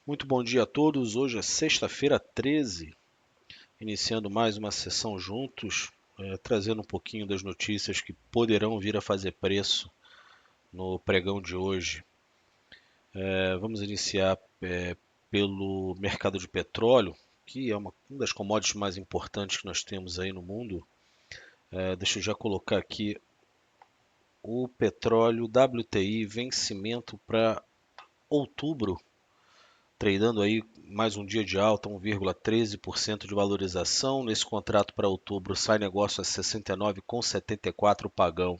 Muito bom dia a todos. Hoje é sexta-feira 13, iniciando mais uma sessão juntos, trazendo um pouquinho das notícias que poderão vir a fazer preço no pregão de hoje. Vamos iniciar pelo mercado de petróleo, que é uma das commodities mais importantes que nós temos aí no mundo. Deixa eu já colocar aqui o petróleo WTI vencimento para outubro, tradando aí mais um dia de alta, 1,13% de valorização. Nesse contrato para outubro sai negócio a 69,74 o pagão.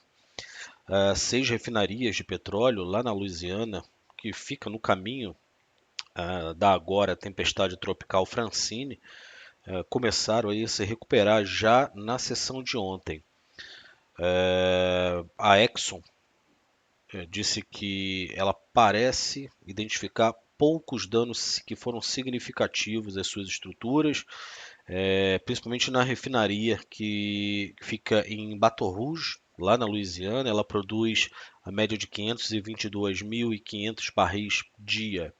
Seis refinarias de petróleo lá na Louisiana, que fica no caminho da agora tempestade tropical Francine, começaram aí a se recuperar já na sessão de ontem. A Exxon disse que ela parece identificar poucos danos que foram significativos às suas estruturas, principalmente na refinaria que fica em Baton Rouge, lá na Louisiana. Ela produz a média de 522.500 barris dia.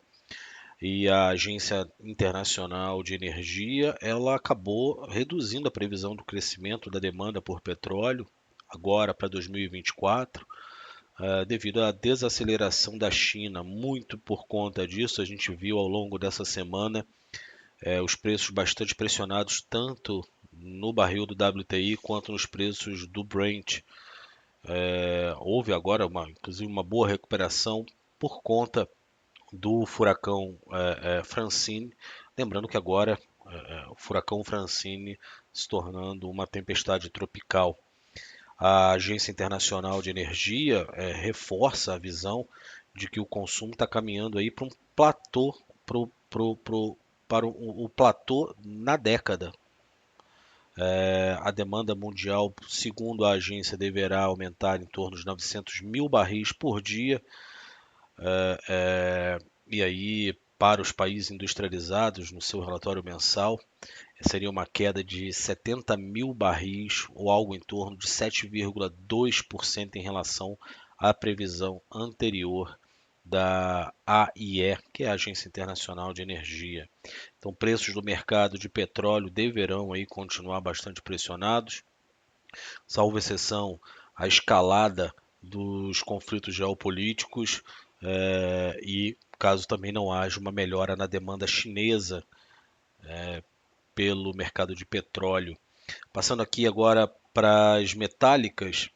E a Agência Internacional de Energia, ela acabou reduzindo a previsão do crescimento da demanda por petróleo agora para 2024, devido à desaceleração da China. Muito por conta disso, a gente viu ao longo dessa semana os preços bastante pressionados, tanto no barril do WTI quanto nos preços do Brent. Houve agora, inclusive, uma boa recuperação por conta do furacão Francine. Lembrando que agora o furacão Francine se tornando uma tempestade tropical. A Agência Internacional de Energia reforça a visão de que o consumo está caminhando aí para um platô, para o platô na década. A demanda mundial, segundo a agência, deverá aumentar em torno de 900 mil barris por dia. E aí, para os países industrializados, no seu relatório mensal, seria uma queda de 70 mil barris, ou algo em torno de 7,2% em relação à previsão anterior da AIE, que é a Agência Internacional de Energia. Então, preços do mercado de petróleo deverão aí continuar bastante pressionados, salvo exceção a escalada dos conflitos geopolíticos, e caso também não haja uma melhora na demanda chinesa pelo mercado de petróleo. Passando aqui agora para as metálicas,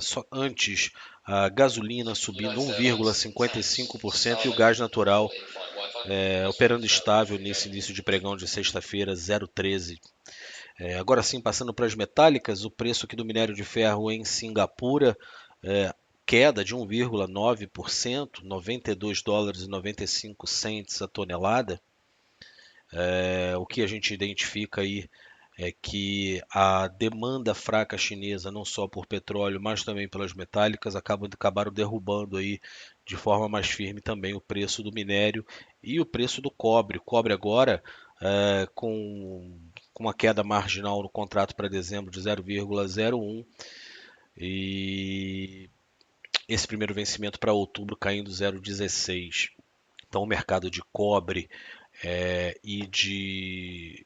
só antes a gasolina subindo 1,55% e o gás natural operando estável nesse início de pregão de sexta-feira, 0,13. Agora sim, passando para as metálicas, o preço aqui do minério de ferro em Singapura, queda de 1,9%, 92 dólares e 95 cents a tonelada. O que a gente identifica aí é que a demanda fraca chinesa, não só por petróleo, mas também pelas metálicas, acabaram derrubando aí de forma mais firme também o preço do minério e o preço do cobre. O cobre agora com uma queda marginal no contrato para dezembro de 0,01 e esse primeiro vencimento para outubro caindo 0,16. Então o mercado de cobre e de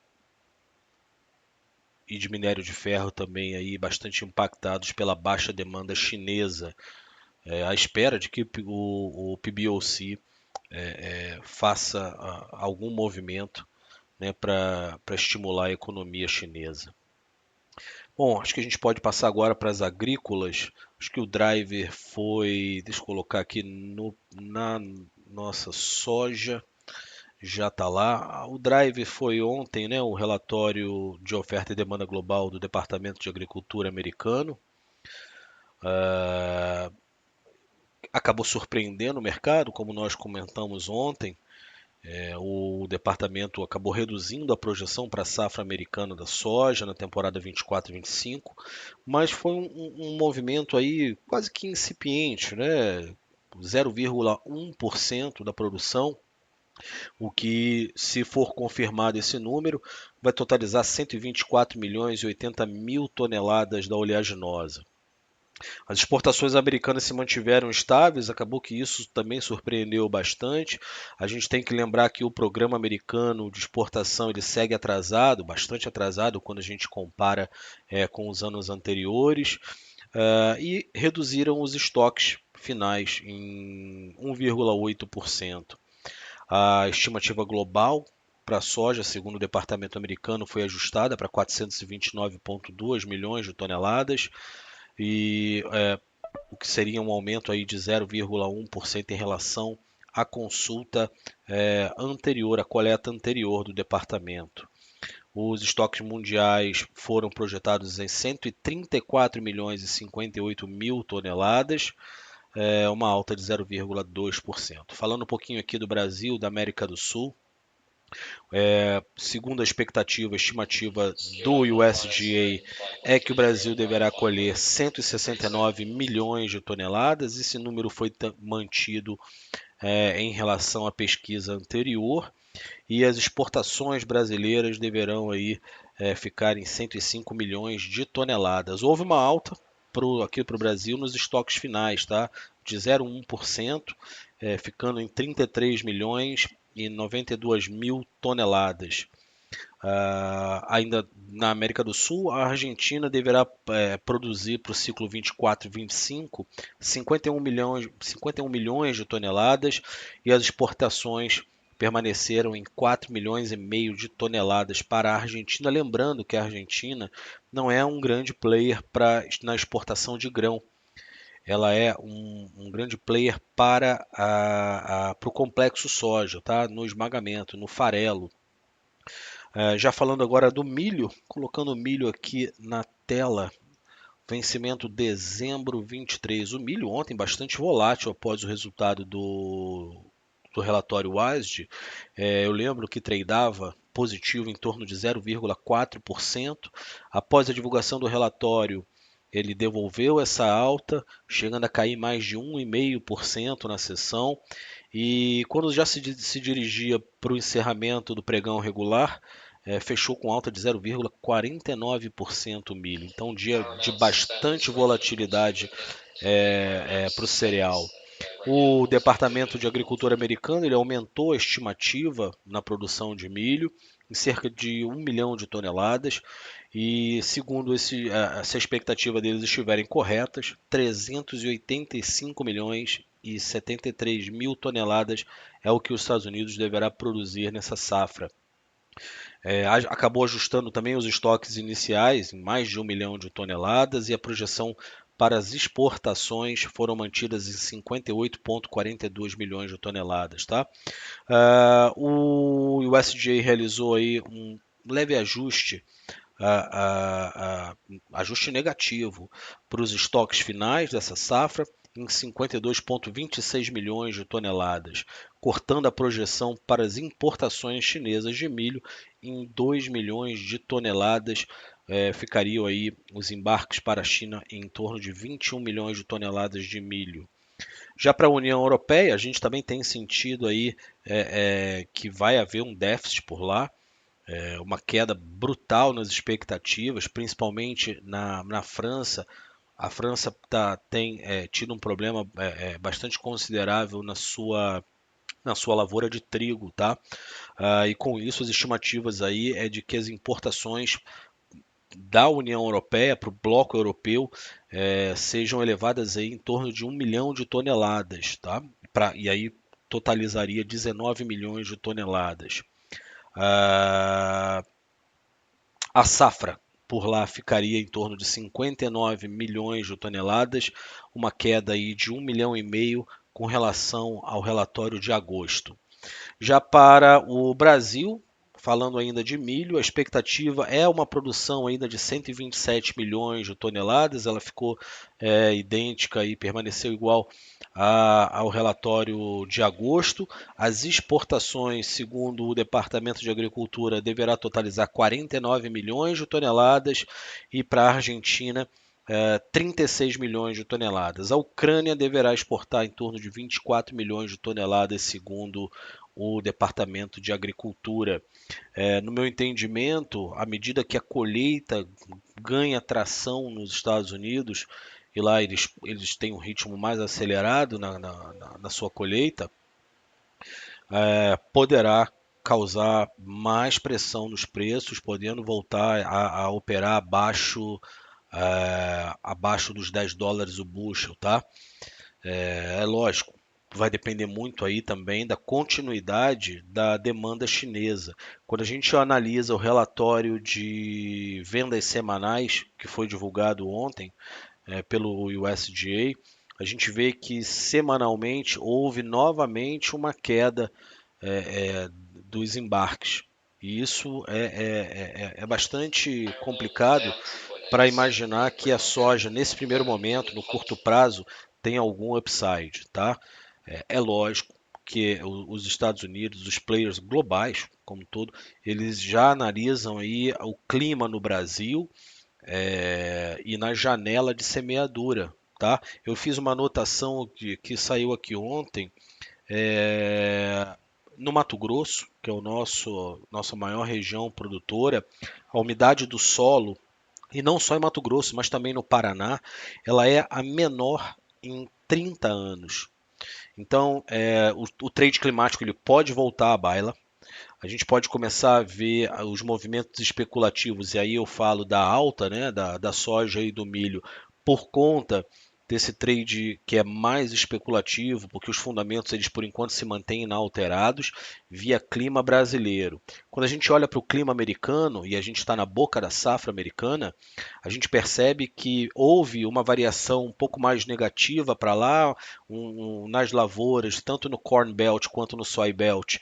minério de ferro também aí bastante impactados pela baixa demanda chinesa, à espera de que o PBOC faça algum movimento, né, para estimular a economia chinesa. Bom, acho que a gente pode passar agora para as agrícolas. Acho que o driver foi, deixa eu colocar aqui na nossa soja, já está lá. O drive foi ontem, né, o relatório de oferta e demanda global do Departamento de Agricultura americano. Acabou surpreendendo o mercado, como nós comentamos ontem. O departamento acabou reduzindo a projeção para a safra americana da soja na temporada 24 e 25, mas foi um movimento aí quase que incipiente, né? 0,1% da produção, o que, se for confirmado esse número, vai totalizar 124 milhões e 80 mil toneladas da oleaginosa. As exportações americanas se mantiveram estáveis, acabou que isso também surpreendeu bastante. A gente tem que lembrar que o programa americano de exportação ele segue atrasado, bastante atrasado quando a gente compara com os anos anteriores, e reduziram os estoques finais em 1,8%. A estimativa global para a soja, segundo o departamento americano, foi ajustada para 429,2 milhões de toneladas, e o que seria um aumento aí de 0,1% em relação à consulta anterior, à coleta anterior do departamento. Os estoques mundiais foram projetados em 134 milhões e 58 mil toneladas, uma alta de 0,2%. Falando um pouquinho aqui do Brasil, da América do Sul, segundo a estimativa do USDA é que o Brasil deverá colher 169 milhões de toneladas. Esse número foi mantido em relação à pesquisa anterior, e as exportações brasileiras deverão aí ficar em 105 milhões de toneladas. Houve uma alta aqui para o Brasil nos estoques finais, tá? De 0,1%, ficando em 33 milhões e 92 mil toneladas. Ainda na América do Sul, a Argentina deverá produzir para o ciclo 24-25 51 milhões de toneladas, e as exportações permaneceram em 4 milhões e meio de toneladas para a Argentina. Lembrando que a Argentina não é um grande player na exportação de grão. Ela é um grande player para o complexo soja, tá? No esmagamento, no farelo. Já falando agora do milho, colocando o milho aqui na tela, vencimento dezembro 23. O milho ontem bastante volátil após o resultado do relatório WASD. Eu lembro que tradeava positivo em torno de 0,4%. Após a divulgação do relatório, ele devolveu essa alta, chegando a cair mais de 1,5% na sessão. E quando já se dirigia para o encerramento do pregão regular, fechou com alta de 0,49% o milho. Então, um dia de bastante volatilidade para o cereal. O Departamento de Agricultura americano ele aumentou a estimativa na produção de milho em cerca de 1 milhão de toneladas, e segundo se a expectativa deles estiverem corretas, 385 milhões e 73 mil toneladas é o que os Estados Unidos deverá produzir nessa safra. Acabou ajustando também os estoques iniciais em mais de 1 milhão de toneladas, e a projeção para as exportações foram mantidas em 58,42 milhões de toneladas. Tá? O USDA realizou aí um leve ajuste, ajuste negativo para os estoques finais dessa safra em 52,26 milhões de toneladas, cortando a projeção para as importações chinesas de milho em 2 milhões de toneladas. Ficariam aí os embarques para a China em torno de 21 milhões de toneladas de milho. Já para a União Europeia, a gente também tem sentido aí que vai haver um déficit por lá, uma queda brutal nas expectativas, principalmente na França. A França tem tido um problema bastante considerável na sua lavoura de trigo, tá? E com isso as estimativas aí é de que as importações da União Europeia para o bloco europeu sejam elevadas aí em torno de 1 milhão de toneladas, tá? E aí totalizaria 19 milhões de toneladas. A safra por lá ficaria em torno de 59 milhões de toneladas, uma queda aí de 1,5 milhão com relação ao relatório de agosto. Já para o Brasil, falando ainda de milho, a expectativa é uma produção ainda de 127 milhões de toneladas. Ela ficou idêntica e permaneceu igual ao relatório de agosto. As exportações, segundo o Departamento de Agricultura, deverá totalizar 49 milhões de toneladas, e para a Argentina 36 milhões de toneladas. A Ucrânia deverá exportar em torno de 24 milhões de toneladas, segundo o Departamento de Agricultura. No meu entendimento, à medida que a colheita ganha tração nos Estados Unidos, e lá eles têm um ritmo mais acelerado na sua colheita, poderá causar mais pressão nos preços, podendo voltar a operar abaixo dos US$ 10 o bushel, tá? É lógico, vai depender muito aí também da continuidade da demanda chinesa. Quando a gente analisa o relatório de vendas semanais que foi divulgado ontem pelo USDA, a gente vê que semanalmente houve novamente uma queda dos embarques. E isso é bastante complicado para imaginar que a soja, nesse primeiro momento, no curto prazo, tem algum upside, tá? É lógico que os Estados Unidos, os players globais, como um todo, eles já analisam aí o clima no Brasil e na janela de semeadura, tá? Eu fiz uma anotação que saiu aqui ontem, é, no Mato Grosso, que é o nossa maior região produtora, a umidade do solo, e não só em Mato Grosso, mas também no Paraná, ela é a menor em 30 anos. Então, o trade climático ele pode voltar à baila. A gente pode começar a ver os movimentos especulativos, e aí eu falo da alta, né, da soja e do milho, por conta desse trade que é mais especulativo, porque os fundamentos eles por enquanto se mantêm inalterados via clima brasileiro. Quando a gente olha para o clima americano e a gente está na boca da safra americana, a gente percebe que houve uma variação um pouco mais negativa para lá, nas lavouras, tanto no Corn Belt quanto no Soy Belt,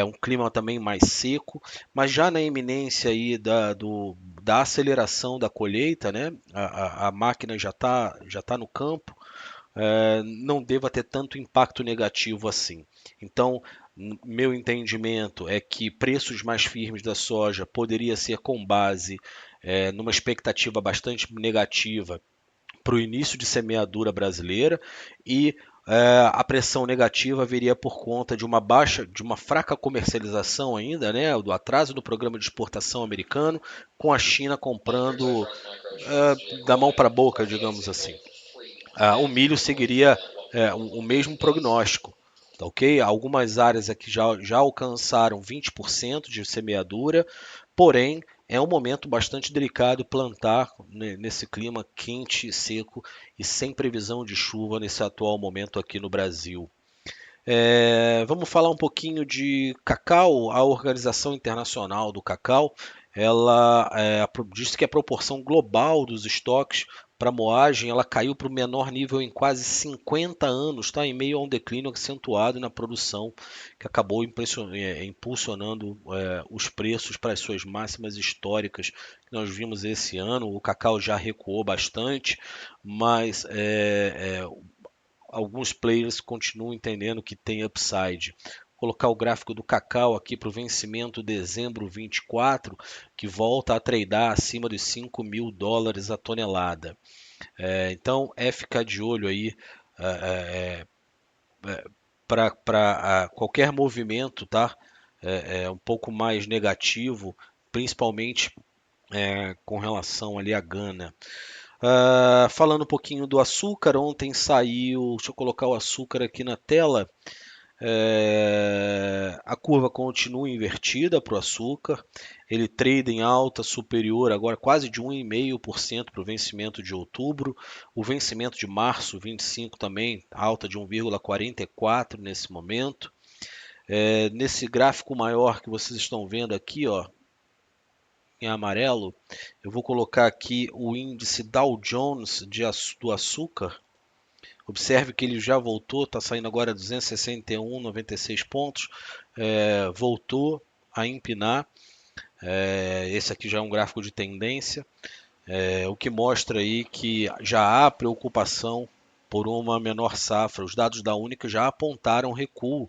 um clima também mais seco, mas já na iminência aí da aceleração da colheita, né? A máquina já tá no campo, não deva ter tanto impacto negativo assim. Então, meu entendimento é que preços mais firmes da soja poderia ser com base numa expectativa bastante negativa para o início de semeadura brasileira e a pressão negativa viria por conta de uma fraca comercialização ainda, né, do atraso do programa de exportação americano, com a China comprando da mão para a boca, digamos assim. O milho seguiria o mesmo prognóstico. Tá, ok? Algumas áreas aqui já alcançaram 20% de semeadura, porém é um momento bastante delicado plantar nesse clima quente, seco e sem previsão de chuva nesse atual momento aqui no Brasil. Vamos falar um pouquinho de cacau. A Organização Internacional do Cacau, ela disse que a proporção global dos estoques para moagem ela caiu para o menor nível em quase 50 anos, tá? Em meio a um declínio acentuado na produção, que acabou impulsionando os preços para as suas máximas históricas que nós vimos esse ano. O cacau já recuou bastante, mas alguns players continuam entendendo que tem upside. Vou colocar o gráfico do cacau aqui para o vencimento dezembro 24, que volta a tradear acima dos US$ 5.000 a tonelada. Então é ficar de olho aí para qualquer movimento, tá? Um pouco mais negativo, principalmente com relação ali à Gana. Falando um pouquinho do açúcar, ontem saiu, deixa eu colocar o açúcar aqui na tela. A curva continua invertida para o açúcar, ele trade em alta superior, agora quase de 1,5% para o vencimento de outubro, o vencimento de março 25 também, alta de 1,44 nesse momento. Nesse gráfico maior que vocês estão vendo aqui, ó, em amarelo, eu vou colocar aqui o índice Dow Jones do açúcar. Observe que ele já voltou, está saindo agora 261,96 pontos, voltou a empinar. Esse aqui já é um gráfico de tendência, o que mostra aí que já há preocupação por uma menor safra. Os dados da Única já apontaram recuo,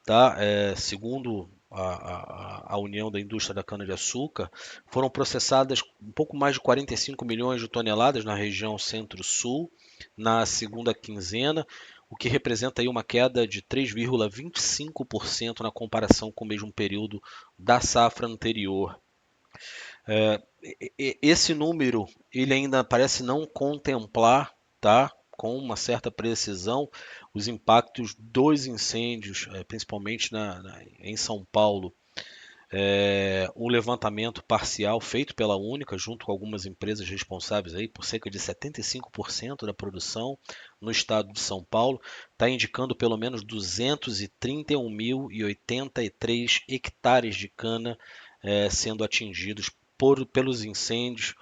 tá? Segundo a União da Indústria da Cana-de-Açúcar, foram processadas um pouco mais de 45 milhões de toneladas na região Centro-Sul na segunda quinzena, o que representa aí uma queda de 3,25% na comparação com o mesmo período da safra anterior. Esse número ele ainda parece não contemplar, tá? Com uma certa precisão os impactos dos incêndios, principalmente em São Paulo. Um levantamento parcial feito pela Única, junto com algumas empresas responsáveis aí por cerca de 75% da produção no estado de São Paulo, está indicando pelo menos 231.083 hectares de cana sendo atingidos pelos incêndios,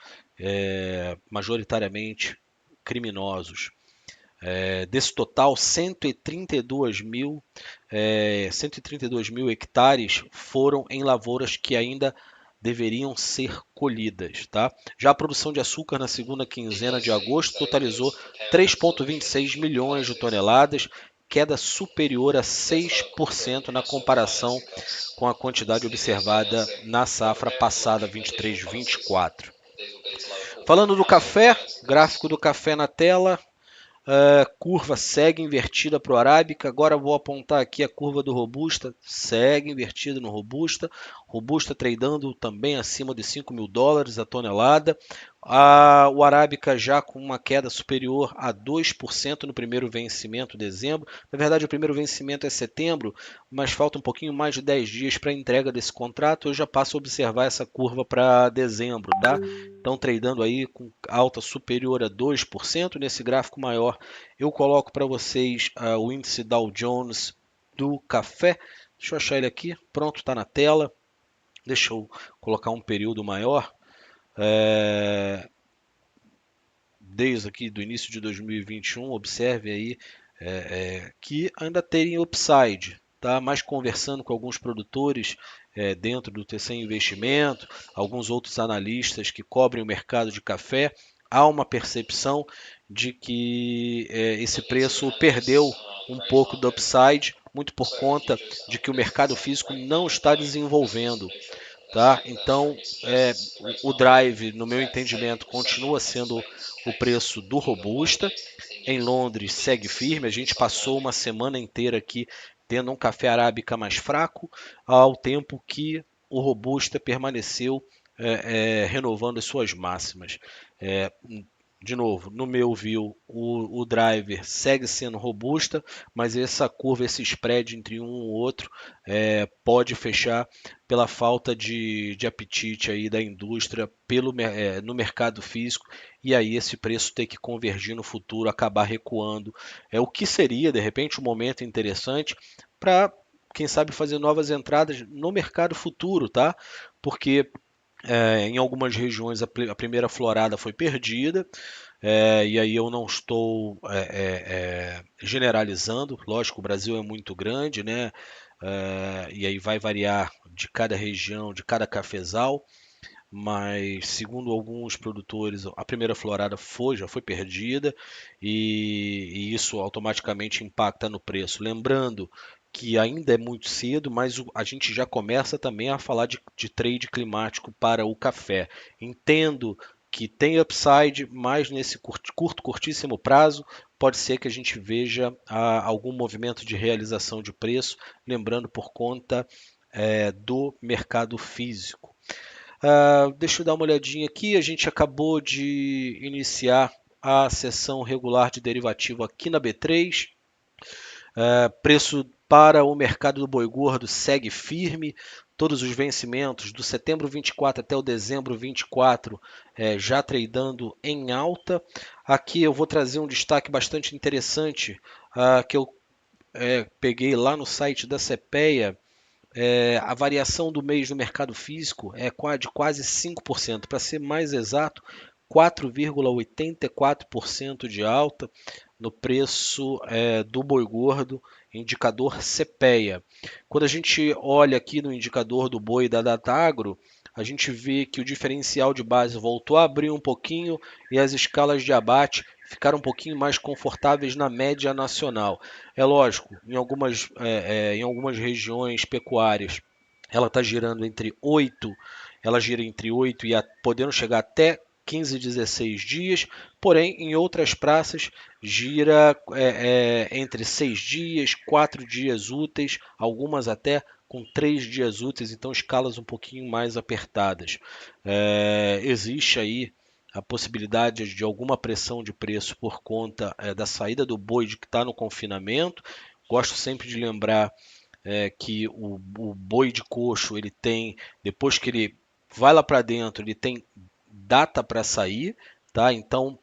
majoritariamente criminosos. Desse total, 132 mil hectares foram em lavouras que ainda deveriam ser colhidas. Tá? Já a produção de açúcar na segunda quinzena de agosto totalizou 3,26 milhões de toneladas, queda superior a 6% na comparação com a quantidade observada na safra passada 23-24. Falando do café, gráfico do café na tela. Curva segue invertida para o Arábica. Agora vou apontar aqui a curva do Robusta. Segue invertida no Robusta. Robusta tradando também acima de $5.000 a tonelada. O Arábica já com uma queda superior a 2% no primeiro vencimento, dezembro. Na verdade, o primeiro vencimento é setembro, mas falta um pouquinho mais de 10 dias para a entrega desse contrato. Eu já passo a observar essa curva para dezembro, tá? Estão tradando aí com alta superior a 2%. Nesse gráfico maior, eu coloco para vocês o índice Dow Jones do café. Deixa eu achar ele aqui. Pronto, está na tela. Deixa eu colocar um período maior. Desde aqui do início de 2021, observe aí que ainda tem upside, tá? Mas conversando com alguns produtores dentro do TC Investimento, alguns outros analistas que cobrem o mercado de café, há uma percepção de que esse preço perdeu um pouco do upside, muito por conta de que o mercado físico não está desenvolvendo. Tá? Então, o drive, no meu entendimento, continua sendo o preço do Robusta. Em Londres segue firme. A gente passou uma semana inteira aqui tendo um café arábica mais fraco, ao tempo que o Robusta permaneceu renovando as suas máximas. De novo, no meu view, o driver segue sendo robusta, mas essa curva, esse spread entre um e outro, pode fechar pela falta de apetite aí da indústria no mercado físico, e aí esse preço ter que convergir no futuro, acabar recuando. O que seria, de repente, um momento interessante para, quem sabe, fazer novas entradas no mercado futuro, tá? Porque em algumas regiões a primeira florada foi perdida, e aí eu não estou generalizando. Lógico, o Brasil é muito grande, né? E aí vai variar de cada região, de cada cafezal, mas segundo alguns produtores, a primeira florada já foi perdida e isso automaticamente impacta no preço. Lembrando que ainda é muito cedo, mas a gente já começa também a falar de trade climático para o café. Entendo que tem upside, mas nesse curtíssimo prazo, pode ser que a gente veja algum movimento de realização de preço, lembrando por conta do mercado físico. Deixa eu dar uma olhadinha aqui. A gente acabou de iniciar a sessão regular de derivativo aqui na B3. Preço para o mercado do boi gordo segue firme. Todos os vencimentos do setembro 24 até o dezembro 24 já tradando em alta. Aqui eu vou trazer um destaque bastante interessante que eu peguei lá no site da CPEA. A variação do mês no mercado físico é de quase 5%, para ser mais exato, 4,84% de alta no preço do boi gordo, indicador CPEA. Quando a gente olha aqui no indicador do boi da Datagro, a gente vê que o diferencial de base voltou a abrir um pouquinho e as escalas de abate ficaram um pouquinho mais confortáveis na média nacional. É lógico, em algumas regiões pecuárias, ela está girando ela gira entre 8 e podendo chegar até 15, 16 dias, porém em outras praças gira entre 6 dias, 4 dias úteis, algumas até com 3 dias úteis, então escalas um pouquinho mais apertadas. Existe aí a possibilidade de alguma pressão de preço por conta da saída do boi que está no confinamento. Gosto sempre de lembrar que o boi de coxo, ele tem, depois que ele vai lá para dentro, ele tem data para sair, tá? Então,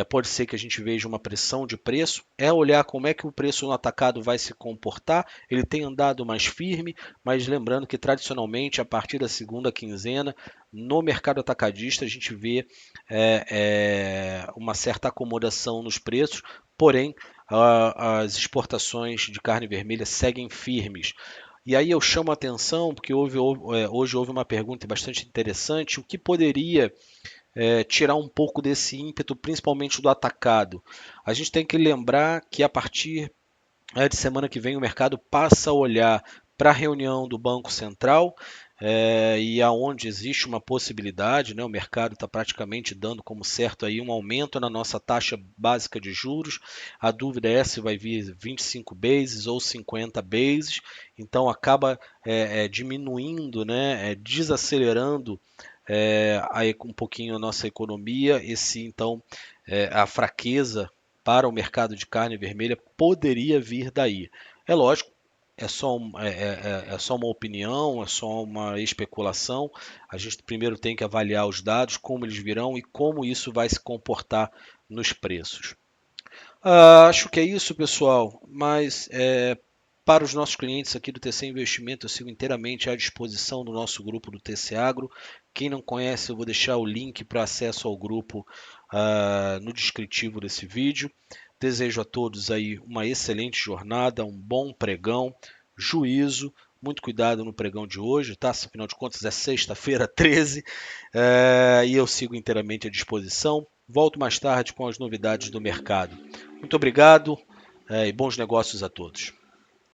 pode ser que a gente veja uma pressão de preço, olhar como é que o preço no atacado vai se comportar. Ele tem andado mais firme, mas lembrando que tradicionalmente, a partir da segunda quinzena, no mercado atacadista, a gente vê uma certa acomodação nos preços, porém, as exportações de carne vermelha seguem firmes. E aí eu chamo a atenção, porque hoje houve uma pergunta bastante interessante: o que poderia tirar um pouco desse ímpeto, principalmente do atacado? A gente tem que lembrar que a partir de semana que vem o mercado passa a olhar para a reunião do Banco Central, e aonde existe uma possibilidade, né, o mercado está praticamente dando como certo aí um aumento na nossa taxa básica de juros. A dúvida é se vai vir 25 bases ou 50 bases, então acaba diminuindo, né, desacelerando um pouquinho a nossa economia. Então a fraqueza para o mercado de carne vermelha poderia vir daí. É lógico, é só uma opinião, é só uma especulação. A gente primeiro tem que avaliar os dados, como eles virão e como isso vai se comportar nos preços. Acho que é isso, pessoal. Mas para os nossos clientes aqui do TC Investimento, eu sigo inteiramente à disposição do nosso grupo do TC Agro. Quem não conhece, eu vou deixar o link para acesso ao grupo no descritivo desse vídeo. Desejo a todos aí uma excelente jornada, um bom pregão, juízo, muito cuidado no pregão de hoje, tá? Afinal de contas é sexta-feira 13, e eu sigo inteiramente à disposição. Volto mais tarde com as novidades do mercado. Muito obrigado, e bons negócios a todos.